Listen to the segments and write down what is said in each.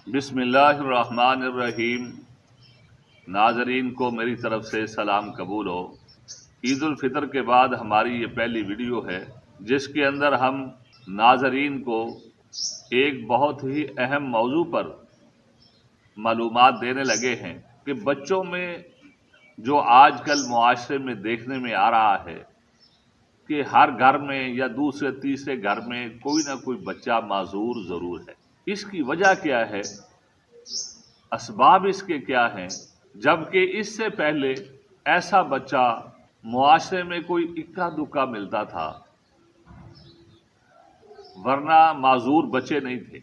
بسم اللہ الرحمن الرحیم۔ ناظرین کو میری طرف سے سلام قبول ہو۔ عید الفطر کے بعد ہماری یہ پہلی ویڈیو ہے جس کے اندر ہم ناظرین کو ایک بہت ہی اہم موضوع پر معلومات دینے لگے ہیں کہ بچوں میں جو آج کل معاشرے میں دیکھنے میں آ رہا ہے کہ ہر گھر میں یا دوسرے تیسرے گھر میں کوئی نہ کوئی بچہ معذور ضرور ہے۔ اس کی وجہ کیا ہے، اسباب اس کے کیا ہیں، جبکہ اس سے پہلے ایسا بچہ معاشرے میں کوئی اکا دکا ملتا تھا، ورنہ معذور بچے نہیں تھے،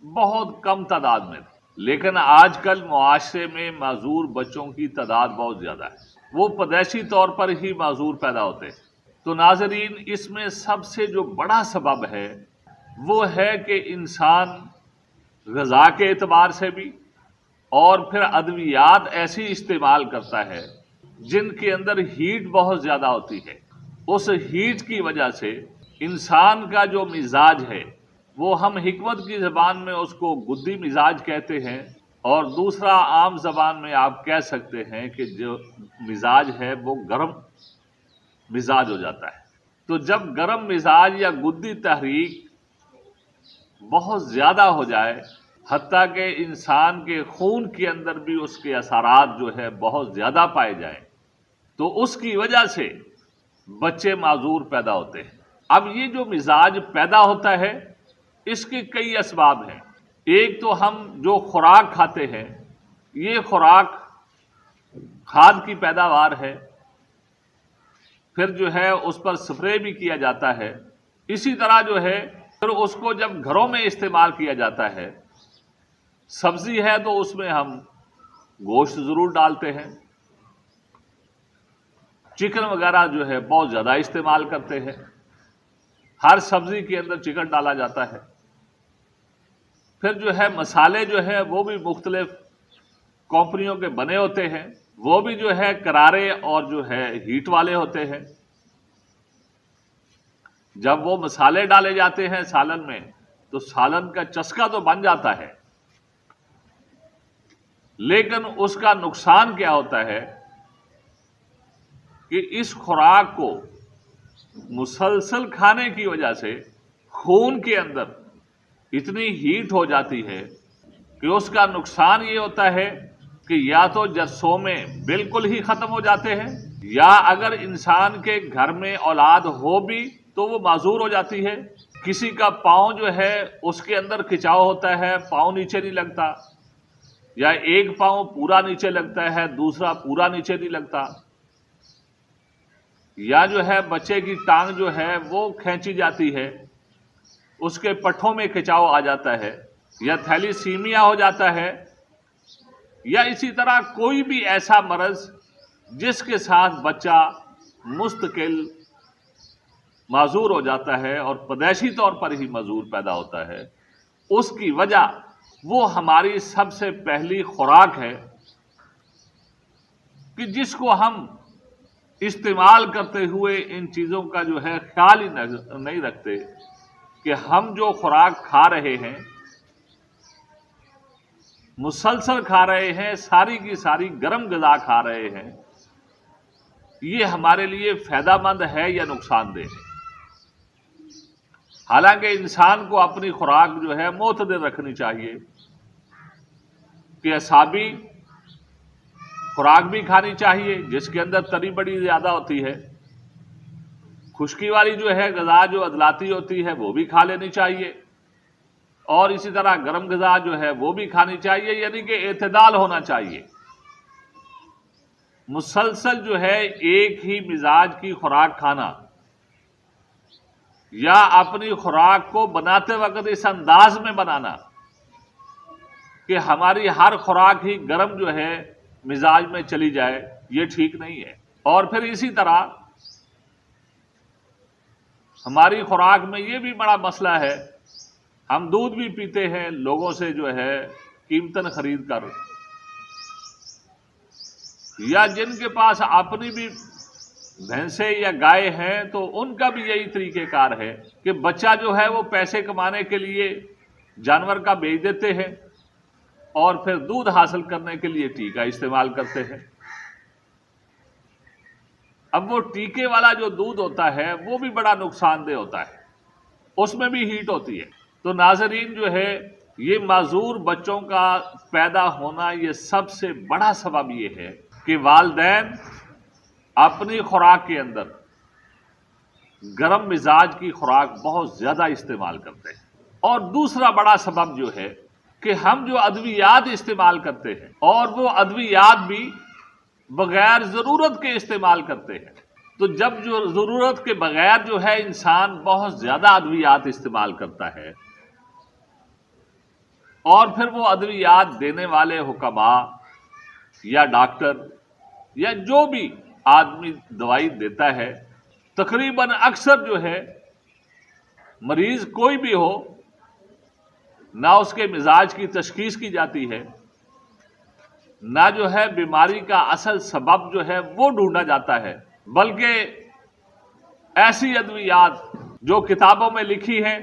بہت کم تعداد میں تھے۔ لیکن آج کل معاشرے میں معذور بچوں کی تعداد بہت زیادہ ہے، وہ پیدائشی طور پر ہی معذور پیدا ہوتے ہیں۔ تو ناظرین، اس میں سب سے جو بڑا سبب ہے وہ ہے کہ انسان غذا کے اعتبار سے بھی اور پھر ادویات ایسی استعمال کرتا ہے جن کے اندر ہیٹ بہت زیادہ ہوتی ہے۔ اس ہیٹ کی وجہ سے انسان کا جو مزاج ہے وہ ہم حکمت کی زبان میں اس کو گدی مزاج کہتے ہیں، اور دوسرا عام زبان میں آپ کہہ سکتے ہیں کہ جو مزاج ہے وہ گرم مزاج ہو جاتا ہے۔ تو جب گرم مزاج یا گدی تحریک بہت زیادہ ہو جائے، حتیٰ کہ انسان کے خون کے اندر بھی اس کے اثرات جو ہے بہت زیادہ پائے جائیں، تو اس کی وجہ سے بچے معذور پیدا ہوتے ہیں۔ اب یہ جو مزاج پیدا ہوتا ہے اس کے کئی اسباب ہیں۔ ایک تو ہم جو خوراک کھاتے ہیں، یہ خوراک کھاد کی پیداوار ہے، پھر جو ہے اس پر سپرے بھی کیا جاتا ہے۔ اسی طرح جو ہے پھر اس کو جب گھروں میں استعمال کیا جاتا ہے، سبزی ہے تو اس میں ہم گوشت ضرور ڈالتے ہیں، چکن وغیرہ جو ہے بہت زیادہ استعمال کرتے ہیں، ہر سبزی کے اندر چکن ڈالا جاتا ہے۔ پھر جو ہے مسالے جو ہے وہ بھی مختلف کمپنیوں کے بنے ہوتے ہیں، وہ بھی جو ہے کرارے اور جو ہے ہیٹ والے ہوتے ہیں۔ جب وہ مسالے ڈالے جاتے ہیں سالن میں تو سالن کا چسکا تو بن جاتا ہے، لیکن اس کا نقصان کیا ہوتا ہے کہ اس خوراک کو مسلسل کھانے کی وجہ سے خون کے اندر اتنی ہیٹ ہو جاتی ہے کہ اس کا نقصان یہ ہوتا ہے کہ یا تو جرثومے بالکل ہی ختم ہو جاتے ہیں، یا اگر انسان کے گھر میں اولاد ہو بھی تو وہ معذور ہو جاتی ہے۔ کسی کا پاؤں جو ہے اس کے اندر کھچاؤ ہوتا ہے، پاؤں نیچے نہیں لگتا، یا ایک پاؤں پورا نیچے لگتا ہے دوسرا پورا نیچے نہیں لگتا، یا جو ہے بچے کی ٹانگ جو ہے وہ کھینچی جاتی ہے، اس کے پٹھوں میں کھچاؤ آ جاتا ہے، یا تھیلیسیمیا ہو جاتا ہے، یا اسی طرح کوئی بھی ایسا مرض جس کے ساتھ بچہ مستقل معذور ہو جاتا ہے اور پیدائشی طور پر ہی معذور پیدا ہوتا ہے۔ اس کی وجہ وہ ہماری سب سے پہلی خوراک ہے کہ جس کو ہم استعمال کرتے ہوئے ان چیزوں کا جو ہے خیال ہی نہیں رکھتے کہ ہم جو خوراک کھا رہے ہیں، مسلسل کھا رہے ہیں، ساری کی ساری گرم غذا کھا رہے ہیں، یہ ہمارے لیے فائدہ مند ہے یا نقصان دہ ہے۔ حالانکہ انسان کو اپنی خوراک جو ہے معتدل رکھنی چاہیے کہ اعصابی خوراک بھی کھانی چاہیے جس کے اندر تری بڑی زیادہ ہوتی ہے، خشکی والی جو ہے غذا جو عضلاتی ہوتی ہے وہ بھی کھا لینی چاہیے، اور اسی طرح گرم غذا جو ہے وہ بھی کھانی چاہیے، یعنی کہ اعتدال ہونا چاہیے۔ مسلسل جو ہے ایک ہی مزاج کی خوراک کھانا یا اپنی خوراک کو بناتے وقت اس انداز میں بنانا کہ ہماری ہر خوراک ہی گرم جو ہے مزاج میں چلی جائے، یہ ٹھیک نہیں ہے۔ اور پھر اسی طرح ہماری خوراک میں یہ بھی بڑا مسئلہ ہے، ہم دودھ بھی پیتے ہیں لوگوں سے جو ہے قیمتاً خرید کر، یا جن کے پاس اپنی بھی بھینسیں یا گائے ہیں تو ان کا بھی یہی طریقہ کار ہے کہ بچہ جو ہے وہ پیسے کمانے کے لیے جانور کا بیچ دیتے ہیں، اور پھر دودھ حاصل کرنے کے لیے ٹیکا استعمال کرتے ہیں۔ اب وہ ٹیکے والا جو دودھ ہوتا ہے وہ بھی بڑا نقصان دہ ہوتا ہے، اس میں بھی ہیٹ ہوتی ہے۔ تو ناظرین جو ہے یہ معذور بچوں کا پیدا ہونا یہ سب سے بڑا سبب یہ ہے کہ والدین اپنی خوراک کے اندر گرم مزاج کی خوراک بہت زیادہ استعمال کرتے ہیں۔ اور دوسرا بڑا سبب جو ہے کہ ہم جو ادویات استعمال کرتے ہیں اور وہ ادویات بھی بغیر ضرورت کے استعمال کرتے ہیں۔ تو جب جو ضرورت کے بغیر جو ہے انسان بہت زیادہ ادویات استعمال کرتا ہے اور پھر وہ ادویات دینے والے حکماء یا ڈاکٹر یا جو بھی آدمی دوائی دیتا ہے تقریباً اکثر جو ہے مریض کوئی بھی ہو نہ اس کے مزاج کی تشخیص کی جاتی ہے، نہ جو ہے بیماری کا اصل سبب جو ہے وہ ڈھونڈا جاتا ہے، بلکہ ایسی ادویات جو کتابوں میں لکھی ہیں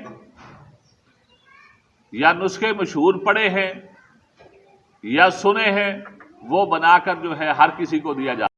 یا نسخے مشہور پڑے ہیں یا سنے ہیں وہ بنا کر جو ہے ہر کسی کو دیا جاتا ہے۔